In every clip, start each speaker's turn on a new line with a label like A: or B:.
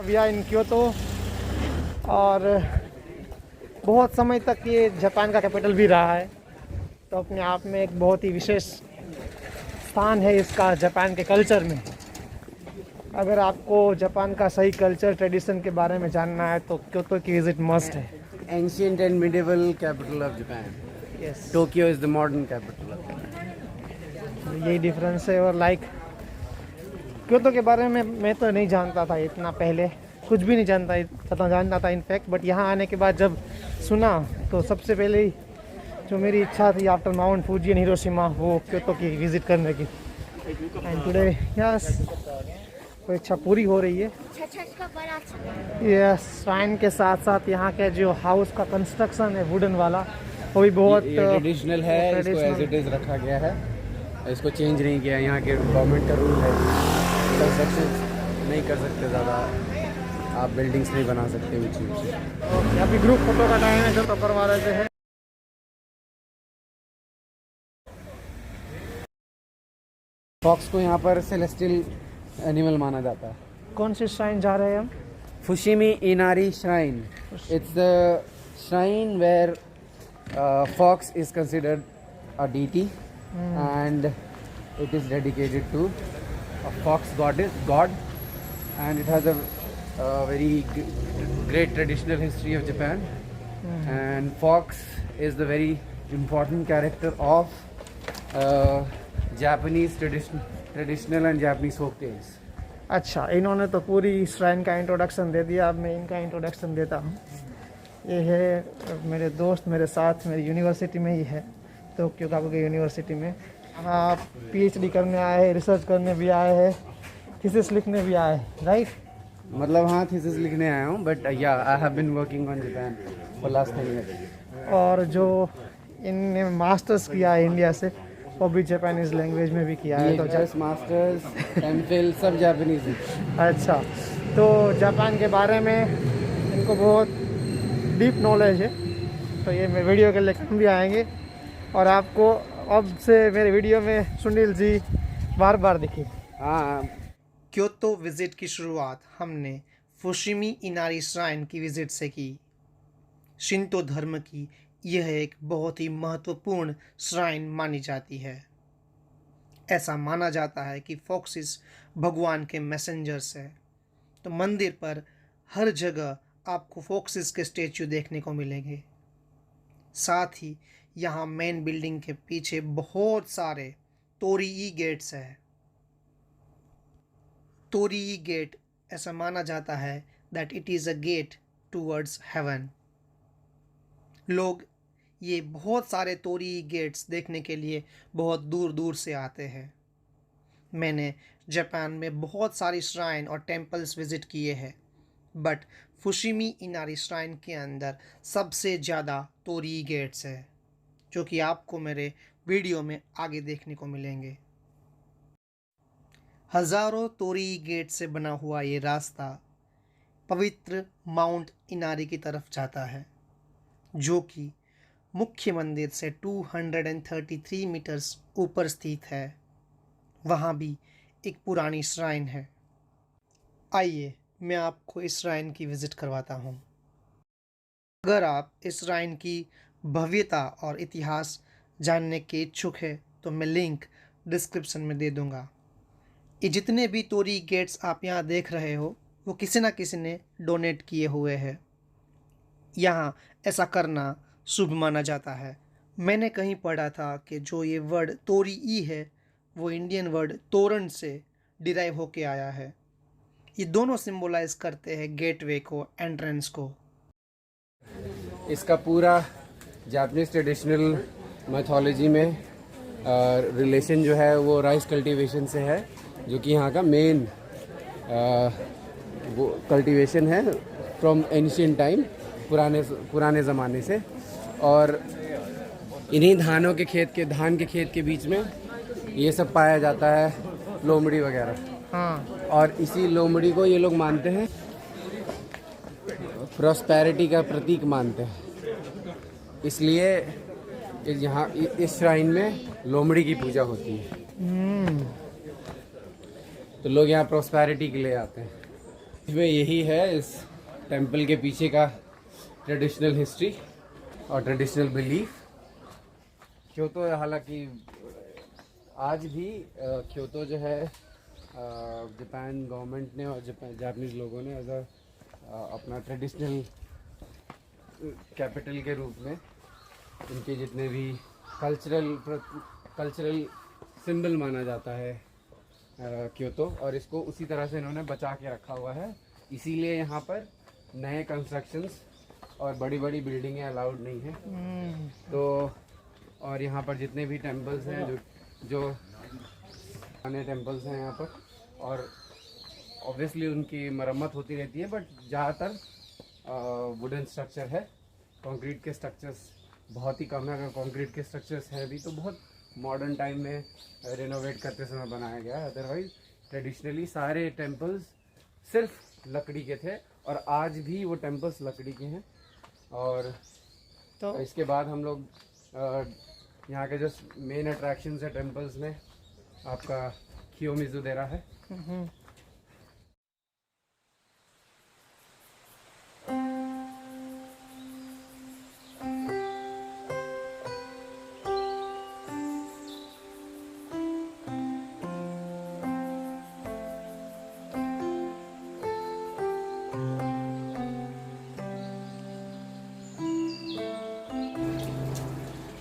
A: We are in Kyoto, और बहुत समय तक ये जापान का कैपिटल भी रहा है, तो अपने आप में एक बहुत ही विशेष स्थान है इसका जापान के कल्चर में। अगर आपको जापान का सही कल्चर ट्रेडिशन के बारे में जानना है तो क्योतो की विजिट मस्ट है।
B: Ancient and medieval capital of Japan.
A: Yes,
B: Tokyo is the modern capital of Japan.
A: यही डिफरेंस है। और लाइक क्योतो के बारे में मैं तो नहीं जानता था इतना, पहले कुछ भी नहीं जानता था इनफैक्ट, बट यहाँ आने के बाद जब सुना तो सबसे पहले ही जो मेरी इच्छा थी after mount Fuji and Hiroshima, वो क्योतो की विज़िट करने की। एंड टुडे यस, वो इच्छा पूरी हो रही है। यस, श्राइन के साथ साथ यहाँ के जो हाउस का कंस्ट्रक्शन है वुडन वाला, वो भी बहुत
B: ट्रेडिशनल है। इसको एज इट इज रखा गया है, इसको चेंज नहीं किया। यहाँ के गवर्नमेंट का रूल है, कंस्ट्रक्शन नहीं कर सकते ज़्यादा, आप बिल्डिंग्स नहीं बना सकते ऊंची ऊंची।
A: यहाँ भी ग्रुप फोटो का टाइम है जो तो करवा रहे हैं।
B: फॉक्स को यहाँ पर सेलेस्टियल एनिमल माना जाता है।
A: कौन सी श्राइन जा रहे हैं हम?
B: Fushimi Inari shrine. It's the shrine where fox is considered a deity, and it is dedicated to a fox god, and it has a very great traditional history of Japan. And fox is the very important character of Japanese traditional and Japanese folk tales.
A: अच्छा, इन्होंने तो पूरी shrine का introduction दे दिया, अब मैं इनका introduction देता हूँ। ये है मेरे दोस्त, मेरे साथ मेरी यूनिवर्सिटी में ही है, टोक्यो गाकुगे यूनिवर्सिटी में। आप पीएचडी करने आए हैं, रिसर्च करने भी आए हैं, थीसिस लिखने भी आए हैं, राइट?
B: मतलब हाँ, थीसिस लिखने आया हूँ, but yeah I have been working on Japan for last 10 years।
A: और जो इनने मास्टर्स किया है इंडिया से, वो भी जापानीज़ लैंग्वेज में भी किया है। तो
B: जस्ट मास्टर्स एमफिल सब जापानीज है।
A: अच्छा, तो जापान के बारे में इनको बहुत डीप नॉलेज है, तो ये मेरे वीडियो के लिए हम भी आएंगे, और आपको अब से मेरे वीडियो में सुनील जी बार बार दिखे।
B: हाँ,
A: क्योतो विज़िट की शुरुआत हमने फुशिमी इनारी श्राइन की विज़िट से की। शिंतो धर्म की यह एक बहुत ही महत्वपूर्ण श्राइन मानी जाती है। ऐसा माना जाता है कि फॉक्सिस भगवान के मैसेंजर्स है, तो मंदिर पर हर जगह आपको फॉक्सिस के स्टैचू देखने को मिलेंगे। साथ ही यहाँ मेन बिल्डिंग के पीछे बहुत सारे तोरीई गेट्स हैं। तोरीई गेट, ऐसा माना जाता है that it is a gate towards heaven. लोग ये बहुत सारे तोरीई गेट्स देखने के लिए बहुत दूर दूर से आते हैं। मैंने जापान में बहुत सारी श्राइन और टेम्पल्स विज़िट किए हैं, बट फुशिमी इनारी श्राइन के अंदर सबसे ज़्यादा तोरीई गेट्स है, जो कि आपको मेरे वीडियो में आगे देखने को मिलेंगे। हज़ारों तोरीई गेट से बना हुआ ये रास्ता पवित्र माउंट इनारी की तरफ जाता है, जो कि मुख्य मंदिर से 233 मीटर्स ऊपर स्थित है। वहाँ भी एक पुरानी श्राइन है। आइए मैं आपको इस श्राइन की विज़िट करवाता हूँ। अगर आप इस श्राइन की भव्यता और इतिहास जानने के इच्छुक है तो मैं लिंक डिस्क्रिप्शन में दे दूँगा। ये जितने भी तोरी गेट्स आप यहाँ देख रहे हो, वो किसी न किसी ने डोनेट किए हुए हैं। यहाँ ऐसा करना शुभ माना जाता है। मैंने कहीं पढ़ा था कि जो ये वर्ड तोरी है, वो इंडियन वर्ड तोरण से डिराइव होके आया है। ये दोनों सिंबलाइज करते हैं गेटवे को, एंट्रेंस को।
B: इसका पूरा जापानीज ट्रेडिशनल मैथोलॉजी में रिलेशन जो है वो राइस कल्टीवेशन से है, जो कि यहाँ का मेन वो कल्टीवेशन है फ्रॉम एंशिएंट टाइम, पुराने ज़माने से। और इन्हीं धान के खेत के बीच में ये सब पाया जाता है, लोमड़ी वगैरह।
A: हाँ,
B: और इसी लोमड़ी को ये लोग मानते हैं, प्रॉस्पेरिटी का प्रतीक मानते हैं, इसलिए यहाँ इस श्राइन में लोमड़ी की पूजा होती है। तो लोग यहाँ प्रॉस्पेरिटी के लिए आते हैं। इसमें यही है इस टेंपल के पीछे का ट्रेडिशनल हिस्ट्री और ट्रेडिशनल बिलीफ। क्योतो हालांकि आज भी क्योतो जो है जापान गवर्नमेंट ने और जापानीज लोगों ने एज अपना ट्रेडिशनल कैपिटल के रूप में उनके जितने भी कल्चरल सिंबल माना जाता है क्योतो, और इसको उसी तरह से इन्होंने बचा के रखा हुआ है। इसीलिए यहाँ पर नए कंस्ट्रक्शंस और बड़ी बड़ी बिल्डिंगें अलाउड नहीं है। तो और यहाँ पर जितने भी टेम्पल्स हैं जो पुराने टेम्पल्स हैं यहाँ पर, और ऑब्वियसली उनकी मरम्मत होती रहती है, बट ज़्यादातर वुडन स्ट्रक्चर है। कंक्रीट के स्ट्रक्चर्स बहुत ही कम है। अगर कंक्रीट के स्ट्रक्चर्स है भी तो बहुत मॉडर्न टाइम में रिनोवेट करते समय बनाया गया है। अदरवाइज ट्रेडिशनली सारे टेम्पल्स सिर्फ लकड़ी के थे, और आज भी वो टेम्पल्स लकड़ी के हैं। और तो इसके बाद हम लोग यहाँ के जो मेन अट्रैक्शंस है टेम्पल्स में, आपका कियोमिज़ु-देरा है।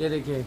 B: ये देखिए